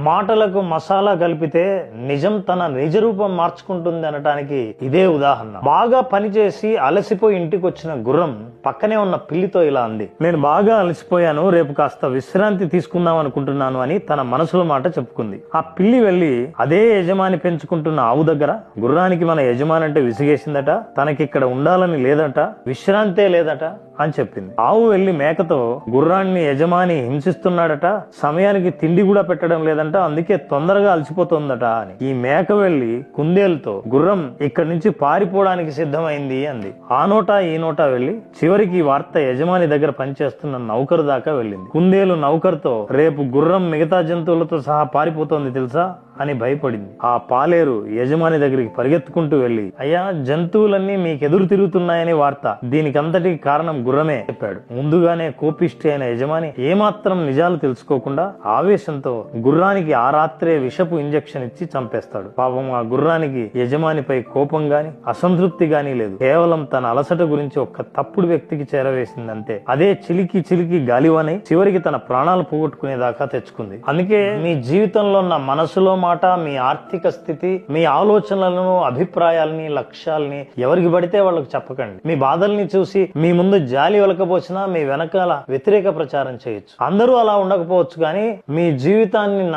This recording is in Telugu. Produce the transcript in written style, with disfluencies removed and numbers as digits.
మాటలకు మసాలా కలిపితే నిజం తన నిజ రూపం మార్చుకుంటుంది అనటానికి ఇదే ఉదాహరణ. బాగా పనిచేసి అలసిపోయి ఇంటికి వచ్చిన గుర్రం పక్కనే ఉన్న పిల్లితో ఇలా అంది, నేను బాగా అలసిపోయాను, రేపు కాస్త విశ్రాంతి తీసుకుందాం అనుకుంటున్నాను అని తన మనసులో మాట చెప్పుకుంది. ఆ పిల్లి వెళ్లి అదే యజమాని పెంచుకుంటున్న ఆవు దగ్గర, గుర్రానికి మన యజమాని అంటే విసిగేసిందట, తనకిక్కడ ఉండాలని లేదట, విశ్రాంతే లేదట అని చెప్పింది. ఆవు వెళ్లి మేకతో, గుర్రాన్ని యజమాని హింసిస్తున్నాడట, సమయానికి తిండి కూడా పెట్టడం లేదంట, అందుకే తొందరగా అలసిపోతుందట అని. ఈ మేక వెళ్లి కుందేలుతో, గుర్రం ఇక్కడి నుంచి పారిపోవడానికి సిద్ధమైంది అంది. ఆ నోటా ఈ నోటా వెళ్లి చివరికి ఈ వార్త యజమాని దగ్గర పనిచేస్తున్న నౌకరు దాకా వెళ్ళింది. కుందేలు నౌకరుతో, రేపు గుర్రం మిగతా జంతువులతో సహా పారిపోతోంది తెలుసా అని భయపడింది. ఆ పాలేరు యజమాని దగ్గరికి పరిగెత్తుకుంటూ వెళ్లి, అయ్యా, జంతువులన్నీ మీకెదురు తిరుగుతున్నాయని వార్త, దీనికంతటికి కారణం గుర్రమే చెప్పాడు. ముందుగానే కోపిష్టి అయిన యజమాని ఏమాత్రం నిజాలు తెలుసుకోకుండా ఆవేశంతో గుర్రానికి ఆ రాత్రే విషపు ఇంజెక్షన్ ఇచ్చి చంపేస్తాడు. పాపం ఆ గుర్రానికి యజమానిపై కోపం గాని అసంతృప్తి గాని లేదు, కేవలం తన అలసట గురించి ఒక్క తప్పుడు వ్యక్తికి చేరవేసిందంతే. అదే చిలికి చిలికి గాలివానై చివరికి తన ప్రాణాలు పోగొట్టుకునేదాకా తెచ్చుకుంది. అందుకే మీ జీవితంలో ఉన్న మనసులో మాట, మీ ఆర్థిక స్థితి, మీ ఆలోచనలను, అభిప్రాయాలని, లక్ష్యాలని ఎవరికి పడితే వాళ్ళకి చెప్పకండి. మీ బాధల్ని చూసి మీ ముందు జాలి వెలకపోసినా మీ వెనకాల వ్యతిరేక ప్రచారం చేయొచ్చు. అందరూ అలా ఉండకపోవచ్చు, కానీ మీ జీవితాన్ని